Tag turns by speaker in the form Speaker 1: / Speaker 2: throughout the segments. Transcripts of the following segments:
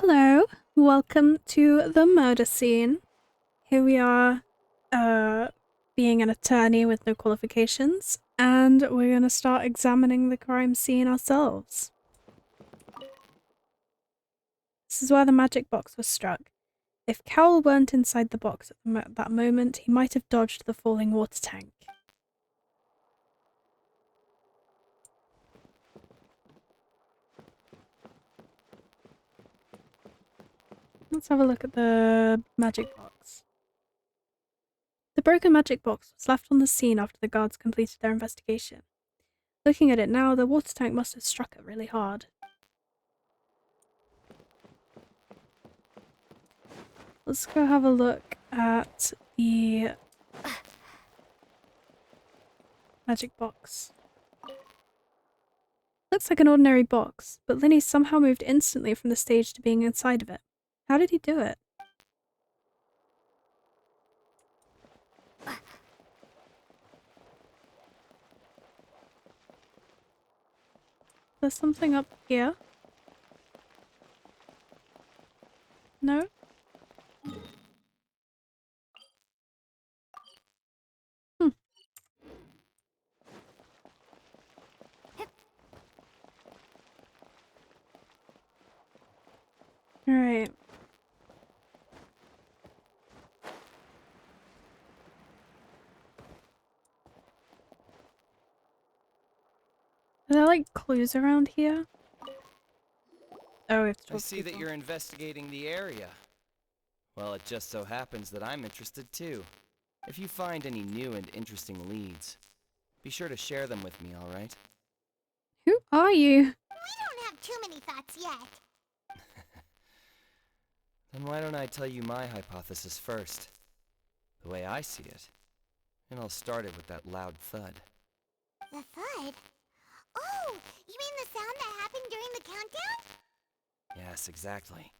Speaker 1: Hello, welcome to the murder scene. Here we are, being an attorney with no qualifications, and we're gonna start examining the crime scene ourselves. This is where the magic box was struck. If Cowell weren't inside the box at that moment, he might have dodged the falling water tank. Let's have a look at the magic box. The broken magic box was left on the scene after the guards completed their investigation. Looking at it now, the water tank must have struck it really hard. Let's go have a look at the magic box. Looks like an ordinary box, but Linny somehow moved instantly from the stage to being inside of it. How did he do it? There's something up here. No? Hmm. Alright. Are there like clues around here? Oh, we have to talk
Speaker 2: I
Speaker 1: to
Speaker 2: see that
Speaker 1: people.
Speaker 2: you're investigating the area. Well, it just so happens that I'm interested too. If you find any new and interesting leads, be sure to share them with me, alright?
Speaker 1: Who are you?
Speaker 3: We don't have too many thoughts yet.
Speaker 2: Then why don't I tell you my hypothesis first? The way I see it. And I'll start it with that loud thud.
Speaker 3: The thud? Oh, you mean the sound that happened during the countdown?
Speaker 2: Yes, exactly.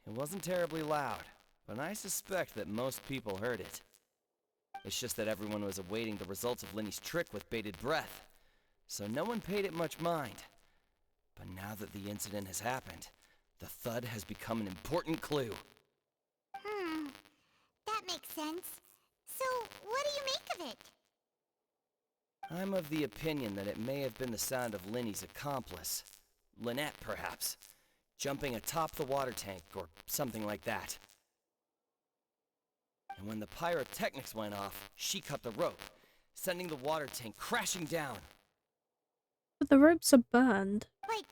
Speaker 2: It wasn't terribly loud, but I suspect that most people heard it. It's just that everyone was awaiting the results of Linny's trick with bated breath, so no one paid it much mind. But now that the incident has happened, the thud has become an important clue.
Speaker 3: That makes sense. So, what do you make of it?
Speaker 2: I'm of the opinion that it may have been the sound of Linny's accomplice. Lynette, perhaps. Jumping atop the water tank, or something like that. And when the pyrotechnics went off, she cut the rope, sending the water tank crashing down.
Speaker 1: But the ropes are burned.
Speaker 3: Like,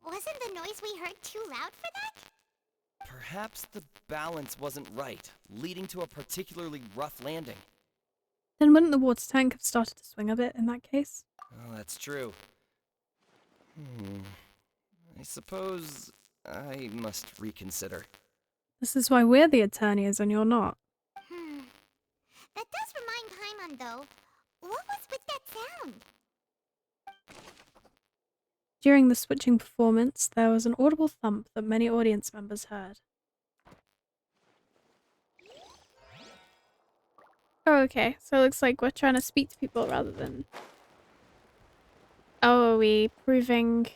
Speaker 3: wasn't the noise we heard too loud for that?
Speaker 2: Perhaps the balance wasn't right, leading to a particularly rough landing.
Speaker 1: Then wouldn't the water tank have started to swing a bit in that case?
Speaker 2: Oh, that's true. I suppose I must reconsider.
Speaker 1: This is why we're the attorneys and you're not.
Speaker 3: That does remind Paimon, though. What was with that sound?
Speaker 1: During the switching performance, there was an audible thump that many audience members heard. Oh, okay. So it looks like we're trying to speak to people rather than... Oh, are we proving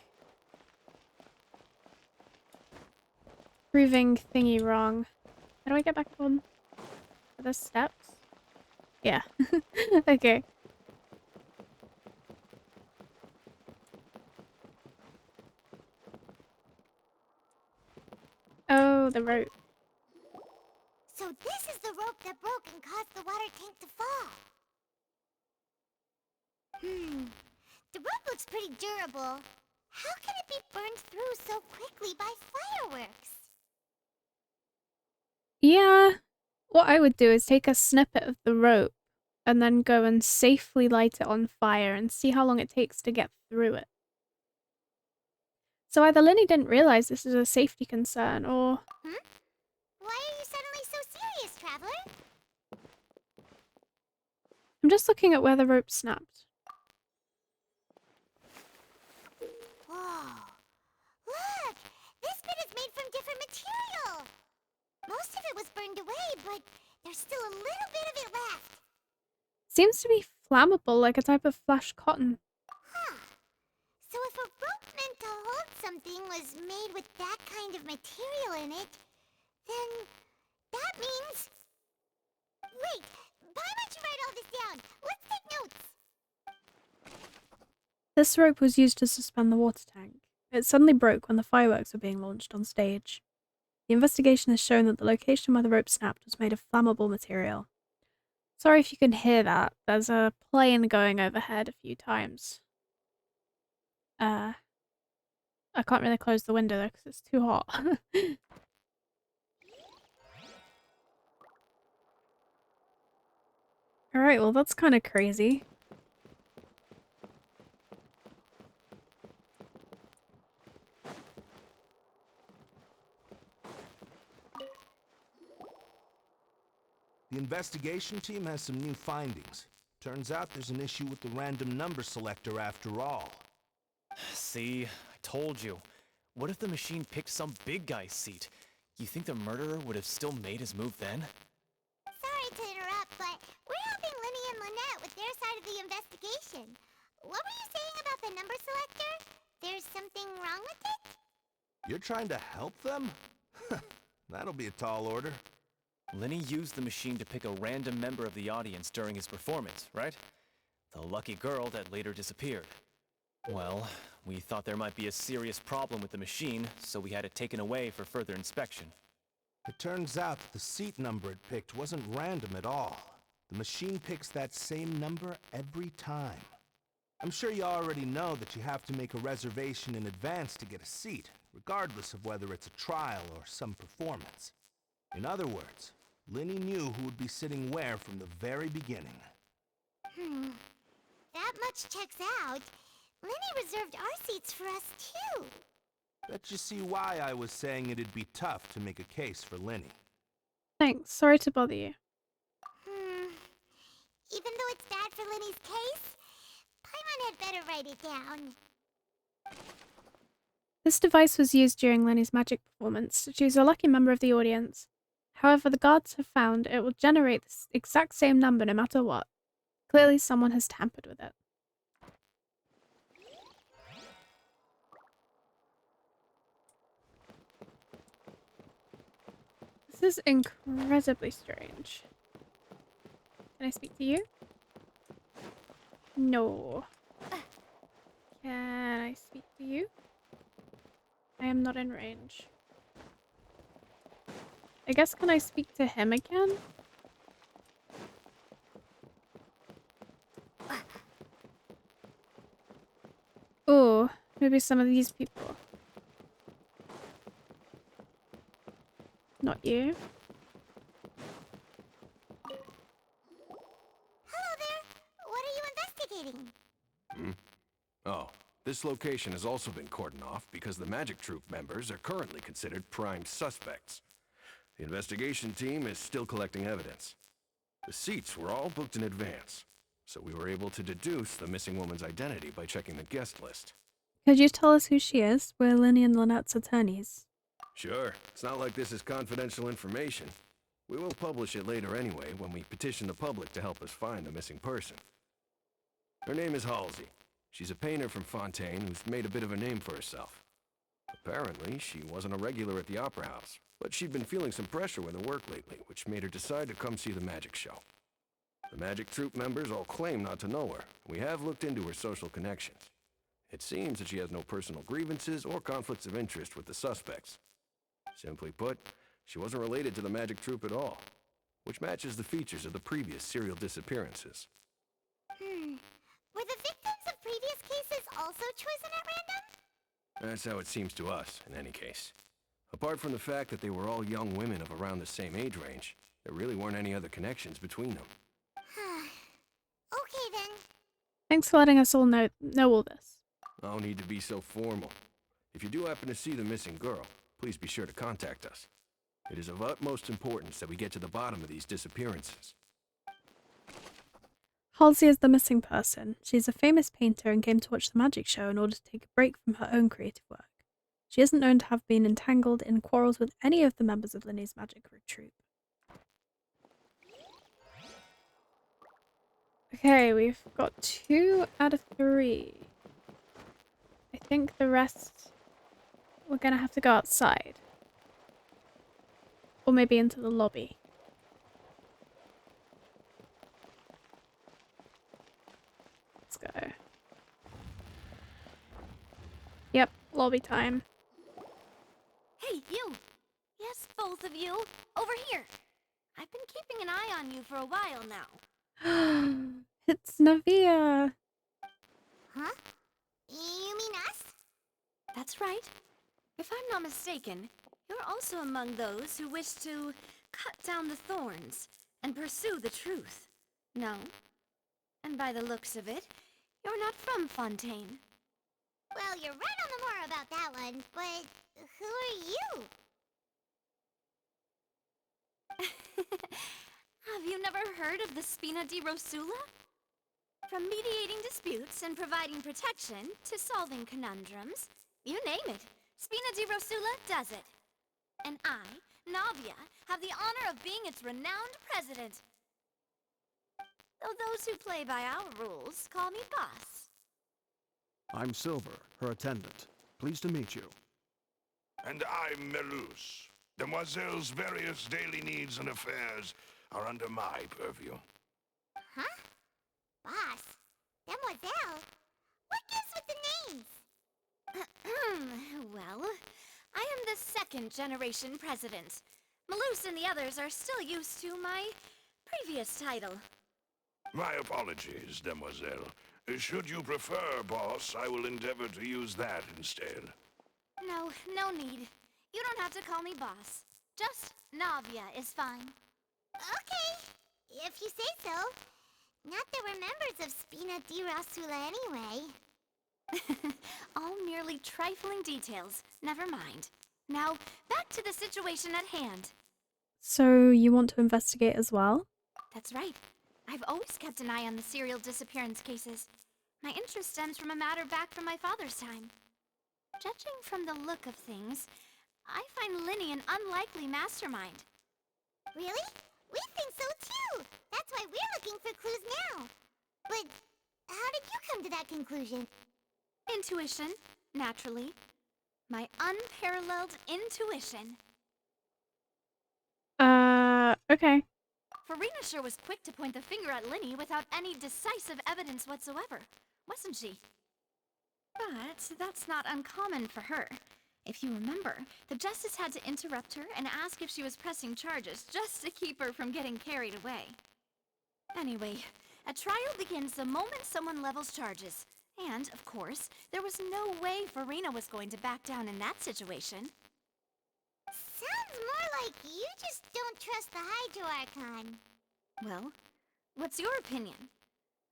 Speaker 1: thingy wrong? How do I get back on? Are there steps? Yeah. Okay. Oh, the rope.
Speaker 3: So this is the rope that broke and caused the water tank to fall. The rope looks pretty durable. How can it be burned through so quickly by fireworks?
Speaker 1: Yeah. What I would do is take a snippet of the rope and then go and safely light it on fire and see how long it takes to get through it. So either Linny didn't realize this is a safety concern, or...
Speaker 3: Why are you suddenly so serious, Traveler?
Speaker 1: I'm just looking at where the rope snapped.
Speaker 3: Whoa. Look! This bit is made from different material! Most of it was burned away, but there's still a little bit of it left.
Speaker 1: Seems to be flammable, like a type of flash cotton.
Speaker 3: Huh. So if a rope meant to hold something was was made with that kind of material in it, then that means... Wait, why don't you write all this down? Let's take notes.
Speaker 1: This rope was used to suspend the water tank. It suddenly broke when the fireworks were being launched on stage. The investigation has shown that the location where the rope snapped was made of flammable material. Sorry if you can hear that. There's a plane going overhead a few times. I can't really close the window though because it's too hot. Alright, well that's kind of crazy.
Speaker 4: The investigation team has some new findings. Turns out there's an issue with the random number selector after all.
Speaker 5: See, I told you. What if the machine picked some big guy's seat? You think the murderer would have still made his move then?
Speaker 3: Sorry to interrupt, but we're helping Linny and Lynette with their side of the investigation. What were you saying about the number selector? There's something wrong with it?
Speaker 4: You're trying to help them? That'll be a tall order.
Speaker 5: Linny used the machine to pick a random member of the audience during his performance, right? The lucky girl that later disappeared. Well, we thought there might be a serious problem with the machine, so we had it taken away for further inspection.
Speaker 4: It turns out that the seat number it picked wasn't random at all. The machine picks that same number every time. I'm sure you already know that you have to make a reservation in advance to get a seat, regardless of whether it's a trial or some performance. In other words, Linny knew who would be sitting where from the very beginning.
Speaker 3: That much checks out. Linny reserved our seats for us, too.
Speaker 4: Bet you see why I was saying it'd be tough to make a case for Linny.
Speaker 1: Thanks, sorry to bother you.
Speaker 3: Even though it's bad for Linny's case, Paimon had better write it down.
Speaker 1: This device was used during Lenny's magic performance to choose a lucky member of the audience. However, the guards have found it will generate the exact same number no matter what. Clearly someone has tampered with it. This is incredibly strange. Can I speak to you? No. Can I speak to you? I am not in range. I guess can I speak to him again? Oh, maybe some of these people. Not you.
Speaker 3: Hello there. What are you investigating?
Speaker 6: Oh, this location has also been cordoned off because the Magic Troupe members are currently considered prime suspects. The investigation team is still collecting evidence. The seats were all booked in advance, so we were able to deduce the missing woman's identity by checking the guest list.
Speaker 1: Could you tell us who she is? We're Linny and Lynette's attorneys.
Speaker 6: Sure, it's not like this is confidential information. We will publish it later anyway when we petition the public to help us find the missing person. Her name is Halsey. She's a painter from Fontaine who's made a bit of a name for herself. Apparently, she wasn't a regular at the Opera House, but she'd been feeling some pressure with her work lately, which made her decide to come see the magic show. The Magic Troupe members all claim not to know her. We have looked into her social connections. It seems that she has no personal grievances or conflicts of interest with the suspects. Simply put, she wasn't related to the Magic Troupe at all, which matches the features of the previous serial disappearances.
Speaker 3: Were the victims of previous cases also chosen at random?
Speaker 6: That's how it seems to us, in any case. Apart from the fact that they were all young women of around the same age range, there really weren't any other connections between them.
Speaker 3: Okay then.
Speaker 1: Thanks for letting us all know all this.
Speaker 6: No need to be so formal. If you do happen to see the missing girl, please be sure to contact us. It is of utmost importance that we get to the bottom of these disappearances.
Speaker 1: Halsey is the missing person. She's a famous painter and came to watch the magic show in order to take a break from her own creative work. She isn't known to have been entangled in quarrels with any of the members of Linny's magic troupe. Okay, we've got 2 out of 3. I think the rest we're gonna have to go outside. Or maybe into the lobby. Let's go. Yep, lobby time.
Speaker 3: Hey, you! Yes, both of you! Over here! I've been keeping an eye on you for a while now.
Speaker 1: It's Navia.
Speaker 3: Huh? You mean us?
Speaker 7: That's right. If I'm not mistaken, you're also among those who wish to cut down the thorns and pursue the truth. No? And by the looks of it, you're not from Fontaine.
Speaker 3: Well, you're right on the more about that one, but who are you?
Speaker 7: Have you never heard of the Spina di Rosula? From mediating disputes and providing protection to solving conundrums, you name it, Spina di Rosula does it. And I, Navia, have the honor of being its renowned president. Though those who play by our rules call me boss.
Speaker 8: I'm Silver, her attendant. Pleased to meet you.
Speaker 9: And I'm Melus. Demoiselle's various daily needs and affairs are under my purview.
Speaker 3: Huh? Boss? Demoiselle? What gives with the names?
Speaker 7: Well, I am the second generation president. Malus and the others are still used to my previous title.
Speaker 9: My apologies, Demoiselle. Should you prefer, boss, I will endeavor to use that instead.
Speaker 7: No, no need. You don't have to call me boss. Just Navia is fine.
Speaker 3: Okay, if you say so. Not that we're members of Spina di Rosula anyway.
Speaker 7: All merely trifling details. Never mind. Now, back to the situation at hand.
Speaker 1: So you want to investigate as well?
Speaker 7: That's right. I've always kept an eye on the serial disappearance cases. My interest stems from a matter back from my father's time. Judging from the look of things, I find Linny an unlikely mastermind.
Speaker 3: Really? We think so too! That's why we're looking for clues now. But how did you come to that conclusion?
Speaker 7: Intuition, naturally. My unparalleled intuition.
Speaker 1: Okay.
Speaker 7: Farina sure was quick to point the finger at Linny without any decisive evidence whatsoever, wasn't she? But that's not uncommon for her. If you remember, the justice had to interrupt her and ask if she was pressing charges just to keep her from getting carried away. Anyway, a trial begins the moment someone levels charges. And, of course, there was no way Farina was going to back down in that situation.
Speaker 3: Sounds more like you just don't trust the Hydro-Archon.
Speaker 7: Well, what's your opinion?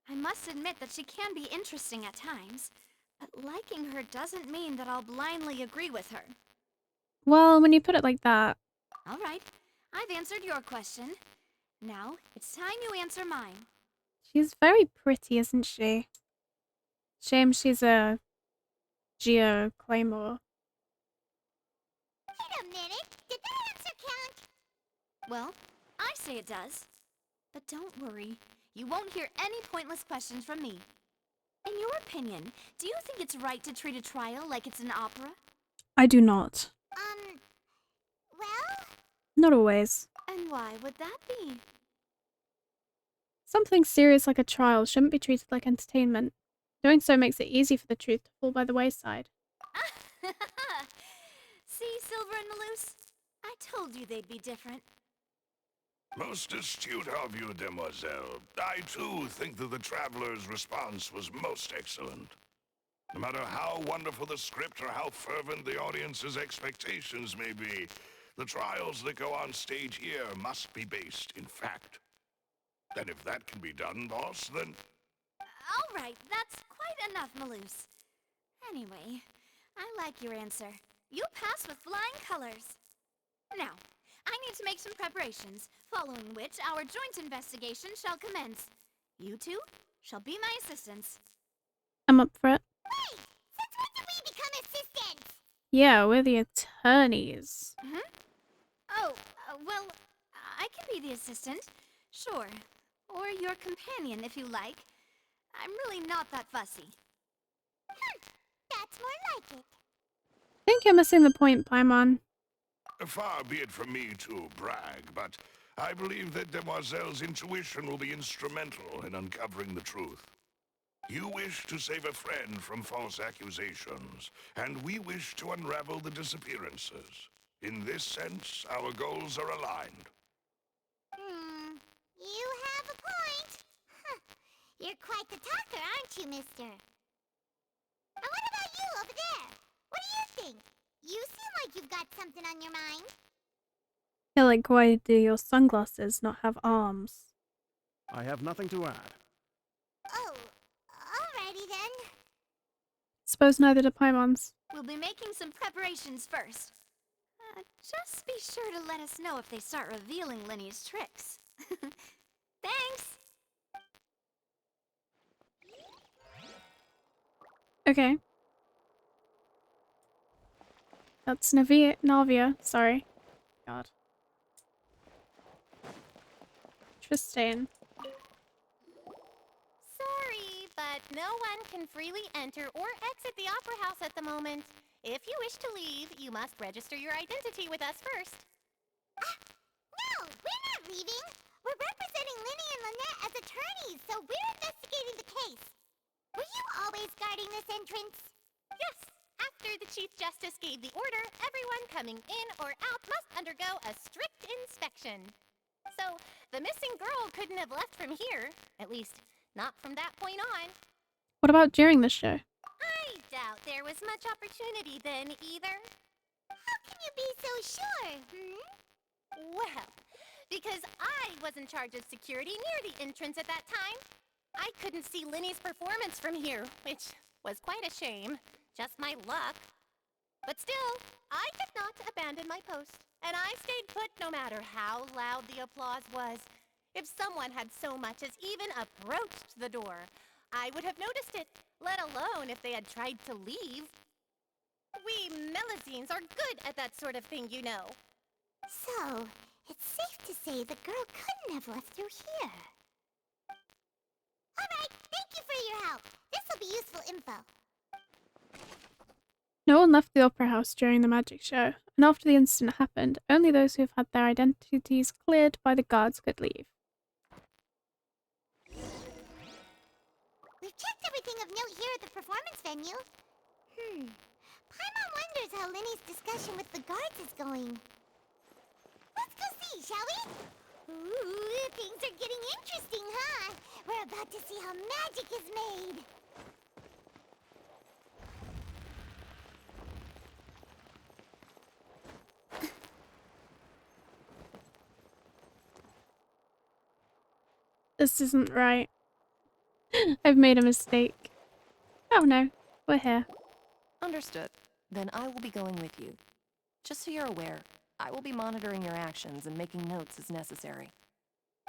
Speaker 7: I must admit that she can be interesting at times, but liking her doesn't mean that I'll blindly agree with her.
Speaker 1: Well, when you put it like that.
Speaker 7: All right, I've answered your question. Now, it's time you answer mine.
Speaker 1: She's very pretty, isn't she? Shame she's a Geo Claymore.
Speaker 3: Wait a minute, did that answer count?
Speaker 7: Well, I say it does. But don't worry, you won't hear any pointless questions from me. In your opinion, do you think it's right to treat a trial like it's an opera?
Speaker 1: I do not.
Speaker 3: Well?
Speaker 1: Not always.
Speaker 7: And why would that be?
Speaker 1: Something serious like a trial shouldn't be treated like entertainment. Doing so makes it easy for the truth to fall by the wayside.
Speaker 7: See, Silver and Malus? I told you they'd be different.
Speaker 9: Most astute of you, Demoiselle. I, too, think that the Traveler's response was most excellent. No matter how wonderful the script or how fervent the audience's expectations may be, the trials that go on stage here must be based in fact. And if that can be done, boss, then...
Speaker 7: All right, that's quite enough, Malus. Anyway, I like your answer. You pass with flying colors. Now, I need to make some preparations, following which our joint investigation shall commence. You two shall be my assistants.
Speaker 1: I'm up for it.
Speaker 3: Wait! Since when did we become assistants?
Speaker 1: Yeah, we're the attorneys.
Speaker 7: Oh, well, I can be the assistant, sure. Or your companion, if you like. I'm really not that fussy.
Speaker 3: That's more like it.
Speaker 1: think you're missing the point, Paimon.
Speaker 9: Far be it from me to brag, but I believe that Demoiselle's intuition will be instrumental in uncovering the truth. You wish to save a friend from false accusations, and we wish to unravel the disappearances. In this sense, our goals are aligned.
Speaker 3: You have a point. Huh. You're quite the talker, aren't you, mister? And what about you over there? What do you think? You seem like you've got something on your mind.
Speaker 1: Yeah, like, why do your sunglasses not have arms?
Speaker 8: I have nothing to add.
Speaker 3: Oh, alrighty then.
Speaker 1: Suppose neither do Paimon's.
Speaker 7: We'll be making some preparations first. Just be sure to let us know if they start revealing Lenny's tricks. Thanks!
Speaker 1: Okay. That's Navia, sorry. God. Interesting.
Speaker 10: Sorry, but no one can freely enter or exit the Opera House at the moment. If you wish to leave, you must register your identity with us first.
Speaker 3: No, we're not leaving. We're representing Linny and Lynette as attorneys, so we're investigating the case. Were you always guarding this entrance?
Speaker 10: Yes, after the Chief Justice gave the order, everyone coming in or out must undergo a strict inspection. So, the missing girl couldn't have left from here. At least, not from that point on.
Speaker 1: What about during the show?
Speaker 10: I doubt there was much opportunity then, either.
Speaker 3: How can you be so sure,
Speaker 10: Well, because I was in charge of security near the entrance at that time. I couldn't see Linny's performance from here, which was quite a shame. Just my luck. But still, I did not abandon my post, and I stayed put no matter how loud the applause was. If someone had so much as even approached the door, I would have noticed it, let alone if they had tried to leave. We Melusines are good at that sort of thing, you know.
Speaker 3: So, it's safe to say the girl couldn't have left through here. Alright, thank you for your help. This will be useful info.
Speaker 1: No one left the Opera House during the magic show, and after the incident happened, only those who have had their identities cleared by the guards could leave.
Speaker 3: We've checked everything of note here at the performance venue. Paimon wonders how Linny's discussion with the guards is going. Let's go see, shall we? Ooh, things are getting interesting, huh? We're about to see how magic is made.
Speaker 1: This isn't right. I've made a mistake. Oh no, we're here.
Speaker 11: Understood. Then I will be going with you. Just so you're aware, I will be monitoring your actions and making notes as necessary.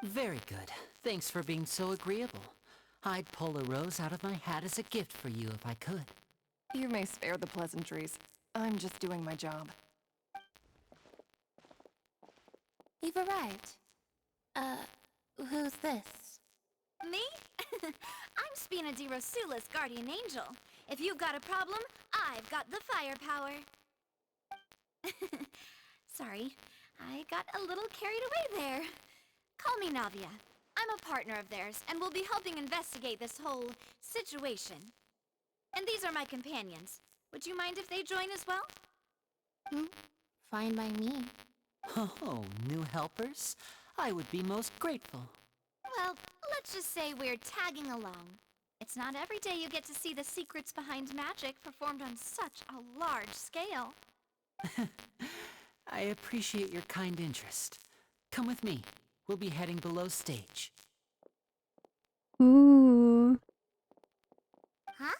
Speaker 12: Very good. Thanks for being so agreeable. I'd pull a rose out of my hat as a gift for you if I could.
Speaker 11: You may spare the pleasantries. I'm just doing my job.
Speaker 10: You've arrived. Who's this? Me? I'm Spina di Rosula's guardian angel. If you've got a problem, I've got the firepower. Sorry, I got a little carried away there. Call me Navia. I'm a partner of theirs, and will be helping investigate this whole situation. And these are my companions. Would you mind if they join as well?
Speaker 3: Fine by me.
Speaker 12: Oh, new helpers? I would be most grateful.
Speaker 7: Well, let's just say we're tagging along. It's not every day you get to see the secrets behind magic performed on such a large scale.
Speaker 12: I appreciate your kind interest. Come with me. We'll be heading below stage.
Speaker 1: Ooh.
Speaker 3: Huh?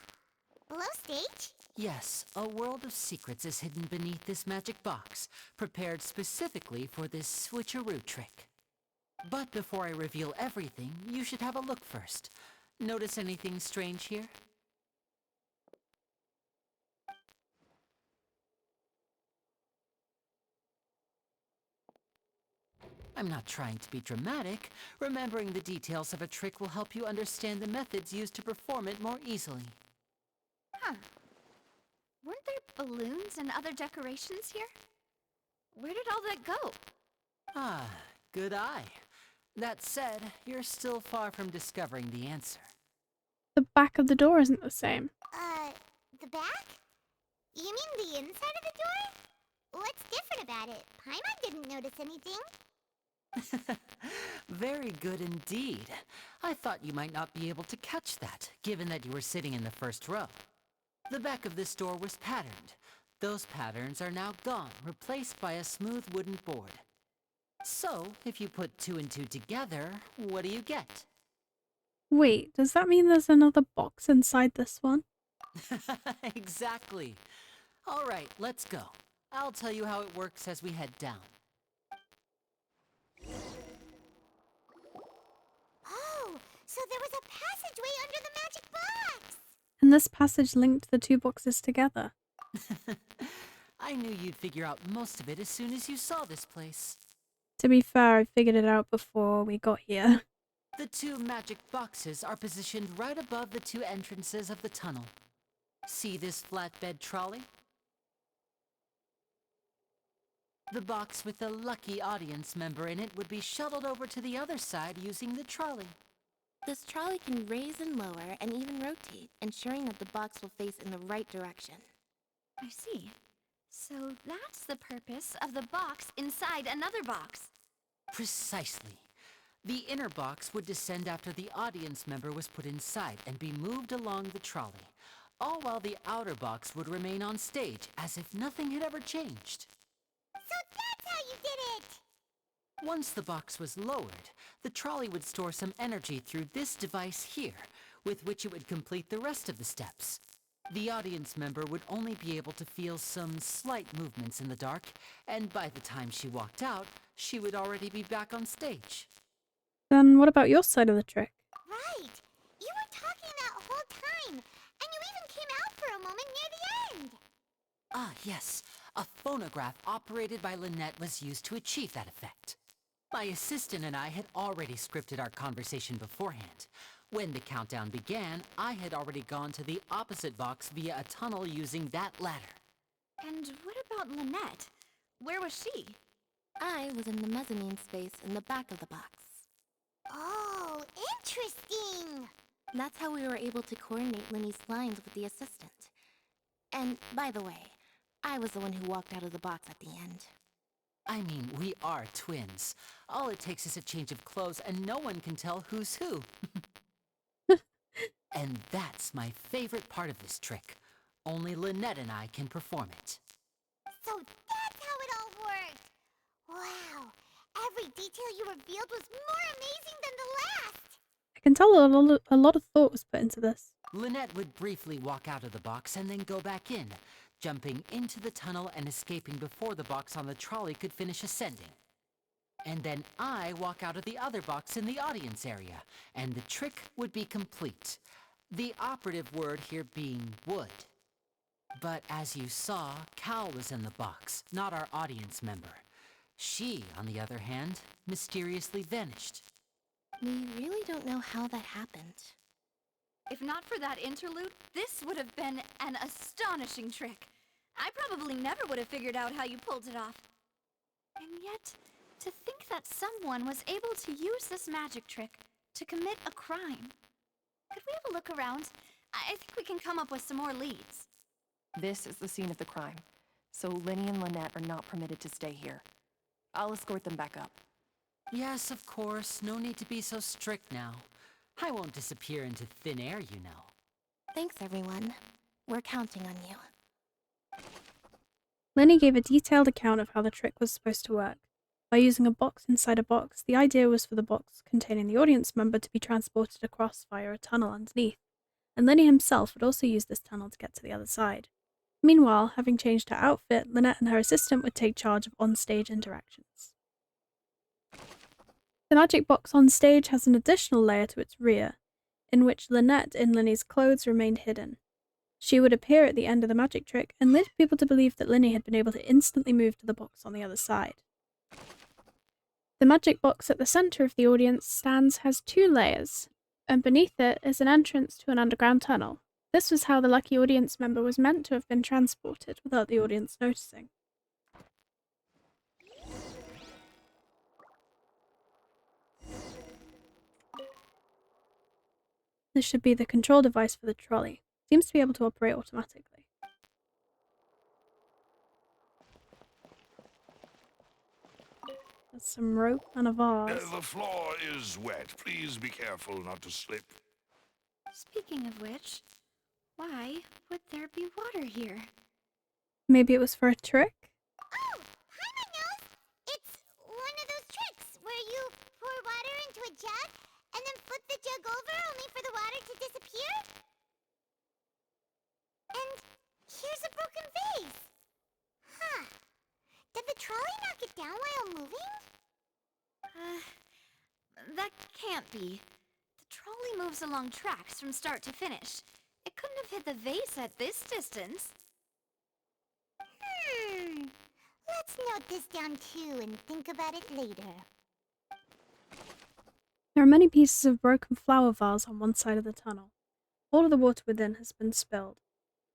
Speaker 3: Below stage?
Speaker 12: Yes, a world of secrets is hidden beneath this magic box, prepared specifically for this switcheroo trick. But before I reveal everything, you should have a look first. Notice anything strange here? I'm not trying to be dramatic. Remembering the details of a trick will help you understand the methods used to perform it more easily.
Speaker 7: Huh. Weren't there balloons and other decorations here? Where did all that go?
Speaker 12: Ah, good eye. That said, you're still far from discovering the answer.
Speaker 1: The back of the door isn't the same.
Speaker 3: The back? You mean the inside of the door? What's different about it? Paimon didn't notice anything.
Speaker 12: Very good indeed. I thought you might not be able to catch that, given that you were sitting in the first row. The back of this door was patterned. Those patterns are now gone, replaced by a smooth wooden board. So, if you put 2 and 2 together, what do you get?
Speaker 1: Wait, does that mean there's another box inside this one?
Speaker 12: Exactly. All right, let's go. I'll tell you how it works as we head down.
Speaker 3: Oh, so there was a passageway under the magic box!
Speaker 1: And this passage linked the two boxes together.
Speaker 12: I knew you'd figure out most of it as soon as you saw this place.
Speaker 1: To be fair, I figured it out before we got here.
Speaker 12: The 2 magic boxes are positioned right above the 2 entrances of the tunnel. See this flatbed trolley? The box with the lucky audience member in it would be shuttled over to the other side using the trolley.
Speaker 13: This trolley can raise and lower and even rotate, ensuring that the box will face in the right direction.
Speaker 7: I see. So that's the purpose of the box inside another box.
Speaker 12: Precisely. The inner box would descend after the audience member was put inside and be moved along the trolley, all while the outer box would remain on stage as if nothing had ever changed.
Speaker 3: So that's how you did it!
Speaker 12: Once the box was lowered, the trolley would store some energy through this device here, with which it would complete the rest of the steps. The audience member would only be able to feel some slight movements in the dark, and by the time she walked out, she would already be back on stage.
Speaker 1: Then what about your side of the trick?
Speaker 3: Right! You were talking that whole time, and you even came out for a moment near the end!
Speaker 12: Ah, yes. A phonograph operated by Lynette was used to achieve that effect. My assistant and I had already scripted our conversation beforehand. When the countdown began, I had already gone to the opposite box via a tunnel using that ladder.
Speaker 7: And what about Lynette? Where was she?
Speaker 13: I was in the mezzanine space in the back of the box.
Speaker 3: Oh, interesting!
Speaker 13: That's how we were able to coordinate Linny's lines with the assistant. And, by the way, I was the one who walked out of the box at the end.
Speaker 12: I mean, we are twins. All it takes is a change of clothes and no one can tell who's who. And that's my favorite part of this trick. Only Lynette and I can perform it.
Speaker 3: So that's how it all worked! Wow! Every detail you revealed was more amazing than the last!
Speaker 1: I can tell a lot of thought was put into this.
Speaker 12: Lynette would briefly walk out of the box and then go back in, jumping into the tunnel and escaping before the box on the trolley could finish ascending. And then I walk out of the other box in the audience area, and the trick would be complete. The operative word here being would. But as you saw, Cal was in the box, not our audience member. She, on the other hand, mysteriously vanished.
Speaker 13: We really don't know how that happened.
Speaker 7: If not for that interlude, this would have been an astonishing trick. I probably never would have figured out how you pulled it off. And yet, to think that someone was able to use this magic trick to commit a crime. Could we have a look around? I think we can come up with some more leads.
Speaker 11: This is the scene of the crime, so Linny and Lynette are not permitted to stay here. I'll escort them back up.
Speaker 12: Yes, of course. No need to be so strict now. I won't disappear into thin air, you know.
Speaker 13: Thanks, everyone. We're counting on you.
Speaker 1: Lenny gave a detailed account of how the trick was supposed to work. By using a box inside a box, the idea was for the box containing the audience member to be transported across via a tunnel underneath, and Lenny himself would also use this tunnel to get to the other side. Meanwhile, having changed her outfit, Lynette and her assistant would take charge of on-stage interactions. The magic box on stage has an additional layer to its rear, in which Lynette in Linny's clothes remained hidden. She would appear at the end of the magic trick and lead people to believe that Linny had been able to instantly move to the box on the other side. The magic box at the center of the audience stands has 2 layers, and beneath it is an entrance to an underground tunnel. This was how the lucky audience member was meant to have been transported without the audience noticing. This should be the control device for the trolley. Seems to be able to operate automatically. There's some rope and a vase.
Speaker 9: The floor is wet. Please be careful not to slip.
Speaker 7: Speaking of which, why would there be water here?
Speaker 1: Maybe it was for a trick?
Speaker 3: Oh, Paimon knows! It's one of those tricks where you pour water into a jug and then flip the jug over only for the water to disappear. And here's a broken vase. Huh. Did the trolley knock it down while moving?
Speaker 7: That can't be. The trolley moves along tracks from start to finish. It couldn't have hit the vase at this distance.
Speaker 3: Let's note this down too and think about it later.
Speaker 1: There are many pieces of broken flower vase on one side of the tunnel. All of the water within has been spilled.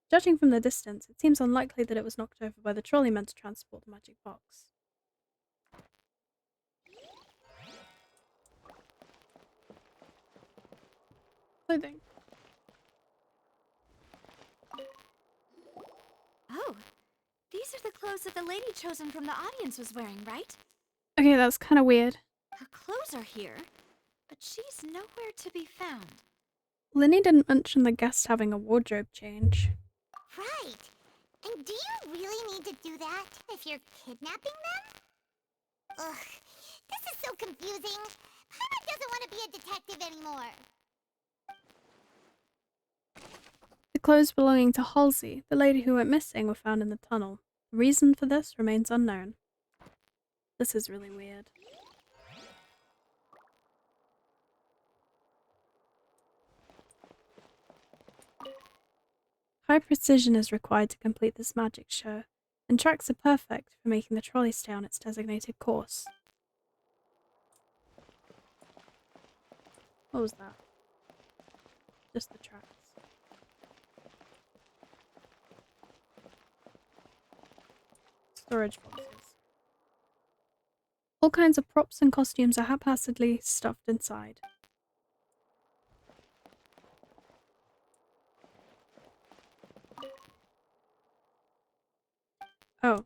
Speaker 1: Judging from the distance, it seems unlikely that it was knocked over by the trolley meant to transport the magic box. Clothing.
Speaker 7: Oh, these are the clothes that the lady chosen from the audience was wearing, right?
Speaker 1: Okay, that's kind of weird.
Speaker 7: Her clothes are here, but she's nowhere to be found.
Speaker 1: Linny didn't mention the guest having a wardrobe change.
Speaker 3: Right. And do you really need to do that if you're kidnapping them? Ugh, this is so confusing. Paimon doesn't want to be a detective anymore.
Speaker 1: The clothes belonging to Halsey, the lady who went missing, were found in the tunnel. The reason for this remains unknown. This is really weird. High precision is required to complete this magic show, and tracks are perfect for making the trolley stay on its designated course. What was that? Just the tracks. Storage boxes. All kinds of props and costumes are haphazardly stuffed inside. Oh.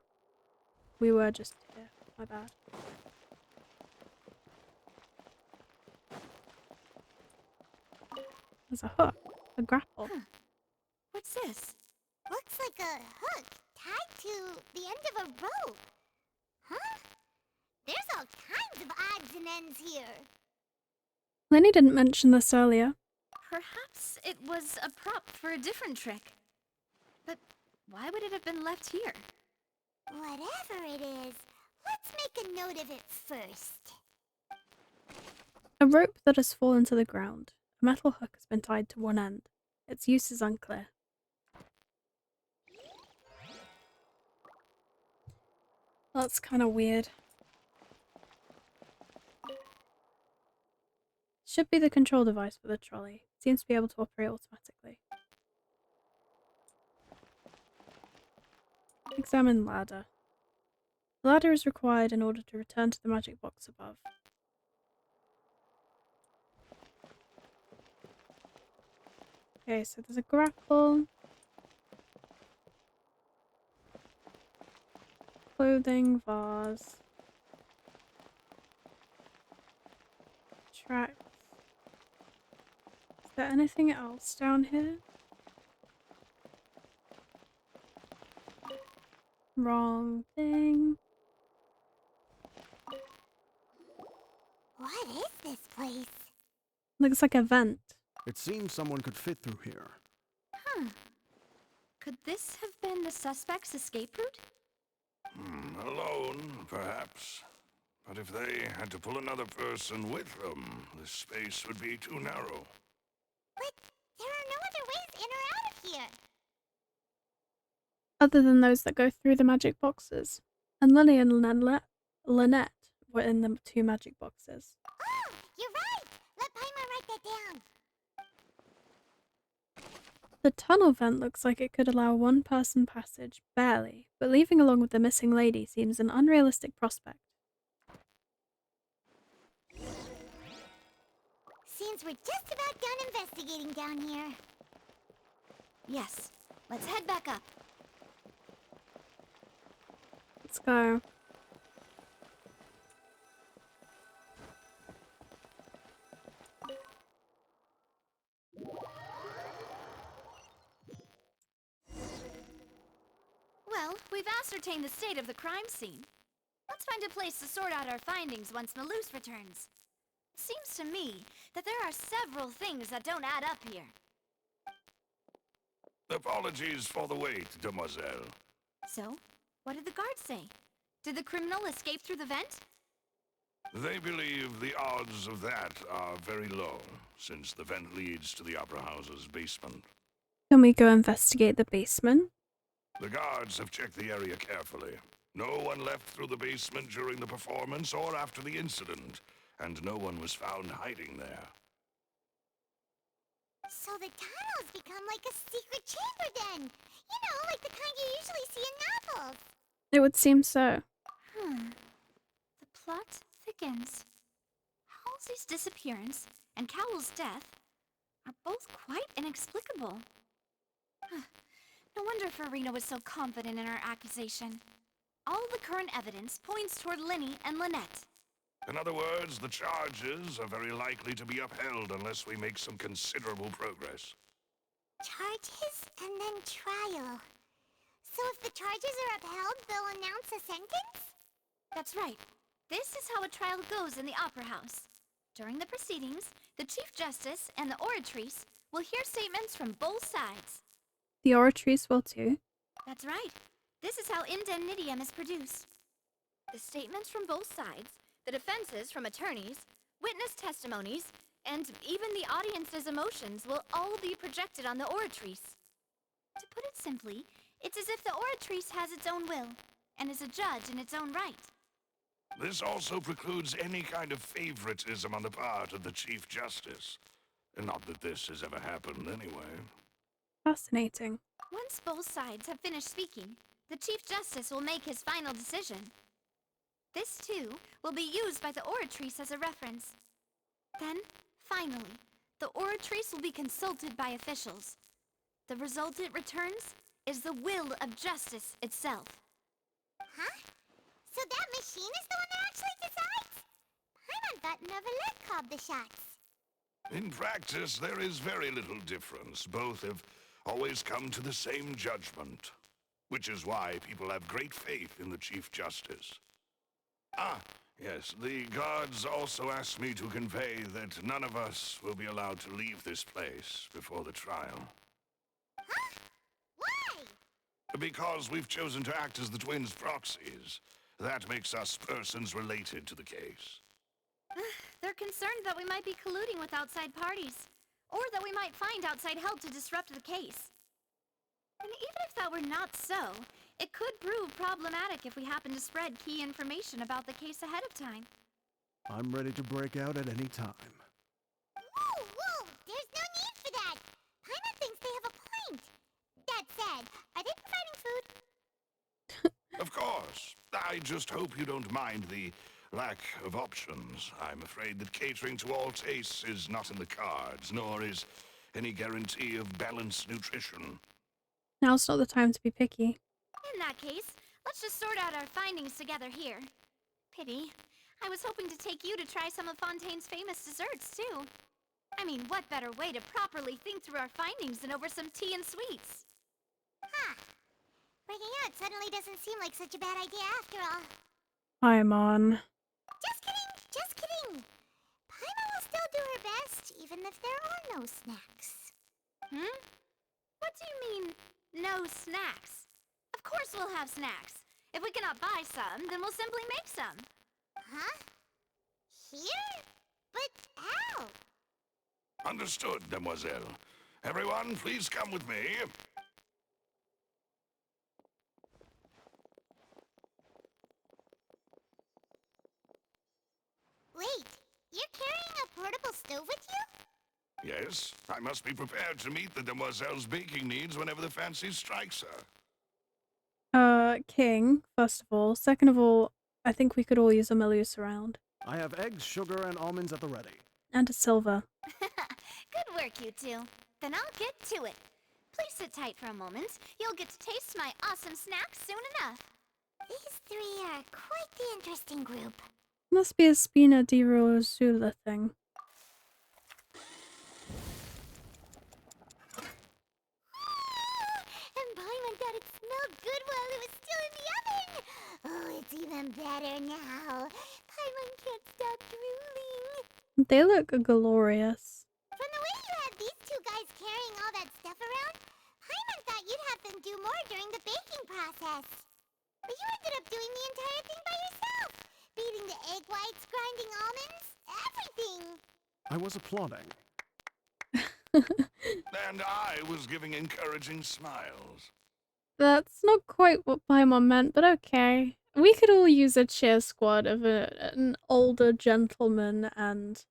Speaker 1: We were just here. My bad. There's a hook. A grapple.
Speaker 7: Huh. What's this?
Speaker 3: Looks like a hook tied to the end of a rope. Huh? There's all kinds of odds and ends here.
Speaker 1: Lenny didn't mention this earlier.
Speaker 7: Perhaps it was a prop for a different trick. But why would it have been left here?
Speaker 3: Whatever it is, let's make a note of it first.
Speaker 1: A rope that has fallen to the ground. A metal hook has been tied to one end. Its use is unclear. That's kind of weird. Should be the control device for the trolley. It seems to be able to operate automatically. Examine ladder. The ladder is required in order to return to the magic box above. Okay, so there's a grapple. Clothing, vase. Tracks. Is there anything else down here? Wrong thing.
Speaker 3: What is this place?
Speaker 1: Looks like a vent.
Speaker 8: It seems someone could fit through here.
Speaker 7: Huh. Could this have been the suspect's escape route?
Speaker 9: Alone, perhaps. But if they had to pull another person with them, the space would be too narrow.
Speaker 3: But there are no other ways in or out of here.
Speaker 1: Other than those that go through the magic boxes. And Lily and Lynette were in the two magic boxes.
Speaker 3: Oh, you're right! Let Paimon write that down.
Speaker 1: The tunnel vent looks like it could allow one-person passage, barely, but leaving along with the missing lady seems an unrealistic prospect.
Speaker 3: Seems we're just about done investigating down here.
Speaker 7: Yes, let's head back up.
Speaker 1: Let's go.
Speaker 7: Well, we've ascertained the state of the crime scene. Let's find a place to sort out our findings once Malus returns. It seems to me that there are several things that don't add up here.
Speaker 9: Apologies for the wait, demoiselle.
Speaker 7: So, what did the guards say? Did the criminal escape through the vent?
Speaker 9: They believe the odds of that are very low, since the vent leads to the Opera House's basement.
Speaker 1: Can we go investigate the basement?
Speaker 9: The guards have checked the area carefully. No one left through the basement during the performance or after the incident, and no one was found hiding there.
Speaker 3: So the tunnel's become like a secret chamber then! You know, like the kind you usually see in novels!
Speaker 1: It would seem so.
Speaker 7: The plot thickens. Halsey's disappearance and Cowell's death are both quite inexplicable. No wonder Farina was so confident in her accusation. All the current evidence points toward Linny and Lynette.
Speaker 9: In other words, the charges are very likely to be upheld unless we make some considerable progress.
Speaker 3: Charges and then trial. So if the charges are upheld, they'll announce a sentence?
Speaker 7: That's right. This is how a trial goes in the Opera House. During the proceedings, the Chief Justice and the oratrice will hear statements from both sides.
Speaker 1: The oratrice will too.
Speaker 7: That's right. This is how indemnitium is produced. The statements from both sides, the defenses from attorneys, witness testimonies, and even the audience's emotions will all be projected on the oratrice. To put it simply, it's as if the oratrice has its own will, and is a judge in its own right.
Speaker 9: This also precludes any kind of favoritism on the part of the Chief Justice. Not that this has ever happened anyway.
Speaker 1: Fascinating.
Speaker 7: Once both sides have finished speaking, the Chief Justice will make his final decision. This, too, will be used by the oratrice as a reference. Then, finally, the oratrice will be consulted by officials. The result it returns is the will of justice itself.
Speaker 3: Huh? So that machine is the one that actually decides? Paimon thought Neuvillette called the shots.
Speaker 9: In practice, there is very little difference. Both have always come to the same judgment, which is why people have great faith in the Chief Justice. Ah, yes, the guards also asked me to convey that none of us will be allowed to leave this place before the trial.
Speaker 3: Huh? Why?
Speaker 9: Because we've chosen to act as the twins' proxies. That makes us persons related to the case.
Speaker 7: They're concerned that we might be colluding with outside parties, or that we might find outside help to disrupt the case. And even if that were not so, it could prove problematic if we happen to spread key information about the case ahead of time.
Speaker 8: I'm ready to break out at any time.
Speaker 3: Whoa, whoa! There's no need for that! Paimon thinks they have a point. That said, are they providing food?
Speaker 9: Of course. I just hope you don't mind the lack of options. I'm afraid that catering to all tastes is not in the cards, nor is any guarantee of balanced nutrition.
Speaker 1: Now's not the time to be picky.
Speaker 7: In that case, let's just sort out our findings together here. Pity. I was hoping to take you to try some of Fontaine's famous desserts, too. I mean, what better way to properly think through our findings than over some tea and sweets?
Speaker 3: Huh. Breaking out suddenly doesn't seem like such a bad idea after all.
Speaker 1: Paimon.
Speaker 3: Just kidding, just kidding. Paimon will still do her best, even if there are no snacks.
Speaker 7: What do you mean, no snacks? Of course we'll have snacks. If we cannot buy some, then we'll simply make some.
Speaker 3: Huh? Here? But how?
Speaker 9: Understood, demoiselle. Everyone, please come with me.
Speaker 3: Wait, you're carrying a portable stove with you?
Speaker 9: Yes, I must be prepared to meet the demoiselle's baking needs whenever the fancy strikes her.
Speaker 1: King, first of all. Second of all, I think we could all use a Melius around.
Speaker 8: I have eggs, sugar, and almonds at the ready.
Speaker 1: And a silver.
Speaker 7: Good work, you two. Then I'll get to it. Please sit tight for a moment. You'll get to taste my awesome snacks soon enough.
Speaker 3: These three are quite the interesting group.
Speaker 1: Must be a Spina di Rosula thing.
Speaker 3: And Paimon thought it smelled good while it was still in the oven. Oh, it's even better now. Paimon can't stop drooling.
Speaker 1: They look glorious.
Speaker 3: From the way you had these two guys carrying all that stuff around, Paimon thought you'd have them do more during the baking process. But you ended up doing the entire thing by yourself. Beating the egg whites, grinding almonds, everything.
Speaker 8: I was applauding.
Speaker 9: And I was giving encouraging smiles.
Speaker 1: That's not quite what Paimon meant, but okay. We could all use a cheer squad of an older gentleman and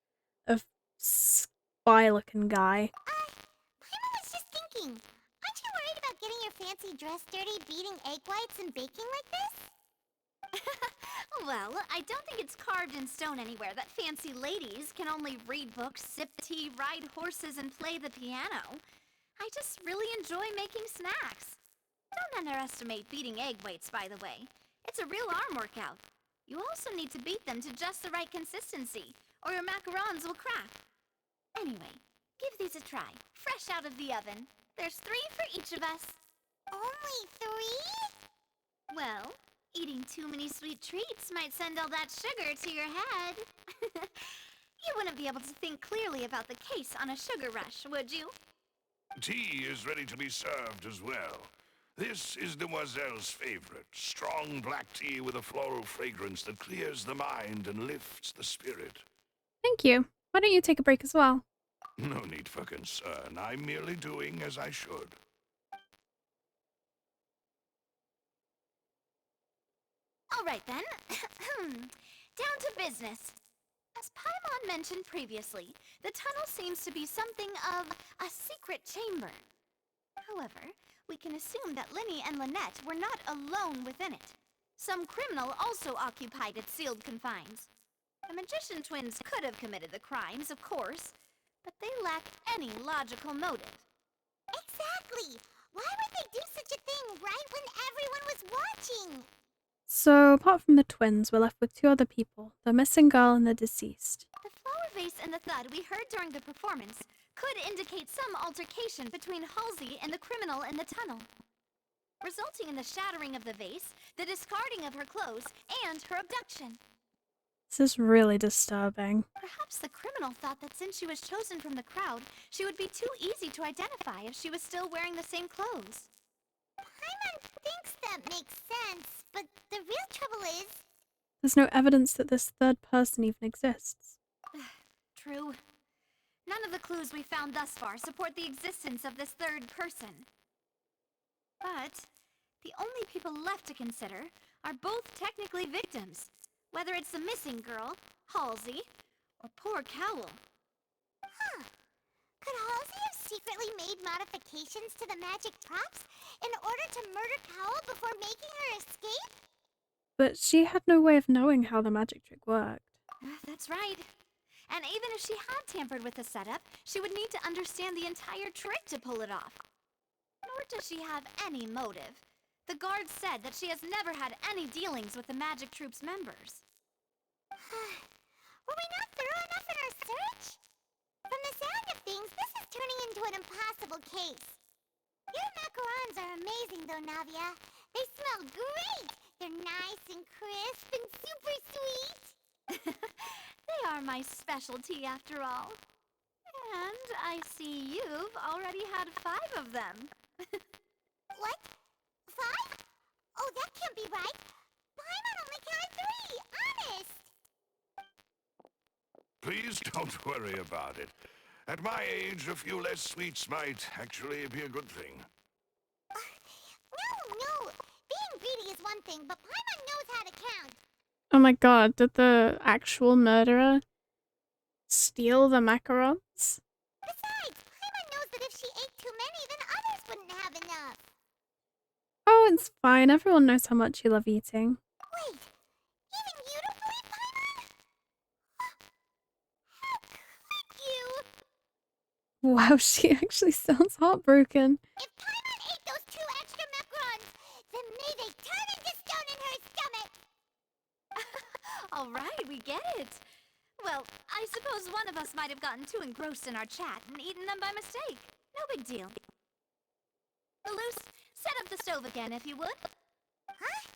Speaker 1: a spy-looking guy.
Speaker 3: Paimon was just thinking, aren't you worried about getting your fancy dress dirty beating egg whites and baking like this?
Speaker 7: Well, I don't think it's carved in stone anywhere that fancy ladies can only read books, sip tea, ride horses, and play the piano. I just really enjoy making snacks. Don't underestimate beating egg whites, by the way. It's a real arm workout. You also need to beat them to just the right consistency, or your macarons will crack. Anyway, give these a try, fresh out of the oven. There's 3 for each of us.
Speaker 3: Only 3?
Speaker 7: Well, eating too many sweet treats might send all that sugar to your head. You wouldn't be able to think clearly about the case on a sugar rush, would you?
Speaker 9: Tea is ready to be served as well. This is Demoiselle's favorite, strong black tea with a floral fragrance that clears the mind and lifts the spirit.
Speaker 1: Thank you. Why don't you take a break as well?
Speaker 9: No need for concern. I'm merely doing as I should.
Speaker 7: All right then. Down to business. As Paimon mentioned previously, the tunnel seems to be something of a secret chamber. However, we can assume that Linny and Lynette were not alone within it. Some criminal also occupied its sealed confines. The magician twins could have committed the crimes, of course, but they lack any logical motive.
Speaker 3: Exactly! Why would they do such a thing right when everyone was watching?
Speaker 1: So, apart from the twins, we're left with 2 other people, the missing girl and the deceased.
Speaker 7: The flower vase and the thud we heard during the performance could indicate some altercation between Halsey and the criminal in the tunnel, resulting in the shattering of the vase, the discarding of her clothes, and her abduction.
Speaker 1: This is really disturbing.
Speaker 7: Perhaps the criminal thought that since she was chosen from the crowd, she would be too easy to identify if she was still wearing the same clothes.
Speaker 3: Paimon thinks that makes sense, but the real trouble is...
Speaker 1: There's no evidence that this third person even exists.
Speaker 7: True. None of the clues we found thus far support the existence of this third person. But the only people left to consider are both technically victims, whether it's the missing girl, Halsey, or poor Cowell.
Speaker 3: Huh. Could Halsey have secretly made modifications to the magic props in order to murder Cowell before making her escape?
Speaker 1: But she had no way of knowing how the magic trick worked.
Speaker 7: That's right. And even if she had tampered with the setup, she would need to understand the entire trick to pull it off. Nor does she have any motive. The guard said that she has never had any dealings with the magic troop's members.
Speaker 3: Were we not thorough enough in our search? From the sound of things, this is turning into an impossible case. Your macarons are amazing though, Navia. They smell great! They're nice and crisp and super sweet!
Speaker 7: They are my specialty after all. And I see you've already had 5 of them.
Speaker 3: What? 5? Oh, that can't be right. Paimon only counted 3, honest!
Speaker 9: Please don't worry about it. At my age, a few less sweets might actually be a good thing.
Speaker 3: No. Being greedy is one thing, but Paimon knows how to count.
Speaker 1: Oh my god, did the actual murderer steal the macarons?
Speaker 3: Besides,
Speaker 1: Oh, it's fine. Everyone knows how much you love eating.
Speaker 3: Wait, even you don't believe Paimon? How could you?
Speaker 1: Wow, she actually sounds heartbroken.
Speaker 3: If Paimon ate those 2 extra macarons, then may they turn into stone in her stomach!
Speaker 7: All right, we get it. Well, I suppose one of us might have gotten too engrossed in our chat and eaten them by mistake. No big deal. Malus, set up the stove again, if you would.
Speaker 3: Huh?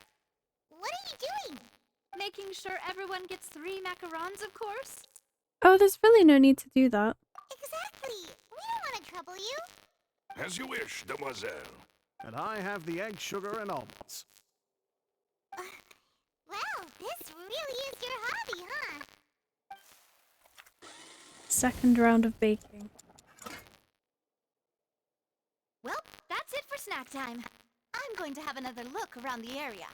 Speaker 3: What are you doing?
Speaker 7: Making sure everyone gets 3 macarons, of course.
Speaker 1: Oh, there's really no need to do that.
Speaker 3: Exactly. We don't want to trouble you.
Speaker 9: As you wish, demoiselle.
Speaker 8: And I have the egg, sugar, and almonds.
Speaker 3: Well, this really is your hobby, huh?
Speaker 1: Second round of baking.
Speaker 7: Well, that's it for snack time. I'm going to have another look around the area.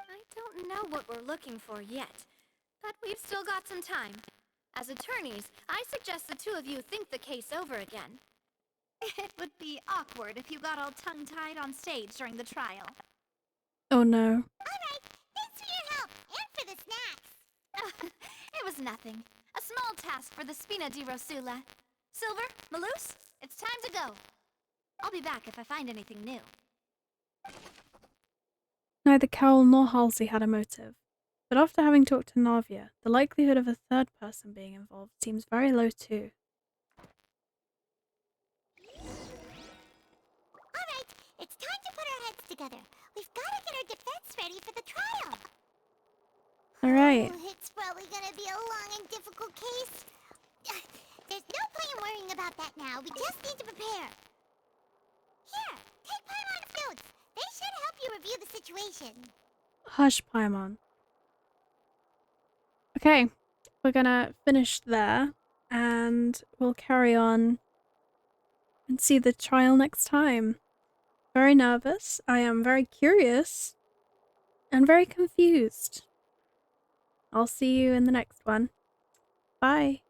Speaker 7: I don't know what we're looking for yet, but we've still got some time. As attorneys, I suggest the 2 of you think the case over again. It would be awkward if you got all tongue-tied on stage during the trial.
Speaker 1: Oh no.
Speaker 3: Alright, thanks for your help, and for the snacks.
Speaker 7: It was nothing. A small task for the Spina di Rosula. Silver, Malus, it's time to go. I'll be back if I find anything new.
Speaker 1: Neither Carol nor Halsey had a motive, but after having talked to Navia, the likelihood of a third person being involved seems very low too.
Speaker 3: Alright, it's time to put our heads together. We've got to get our defense ready for the trial.
Speaker 1: Alright.
Speaker 3: Oh, it's probably gonna be a long and difficult case. There's no point in worrying about that now. We just need to prepare. Here, take Paimon's notes. They should help you review the situation.
Speaker 1: Hush, Paimon. Okay, we're gonna finish there, and we'll carry on and see the trial next time. Very nervous, I am very curious, and very confused. I'll see you in the next one. Bye.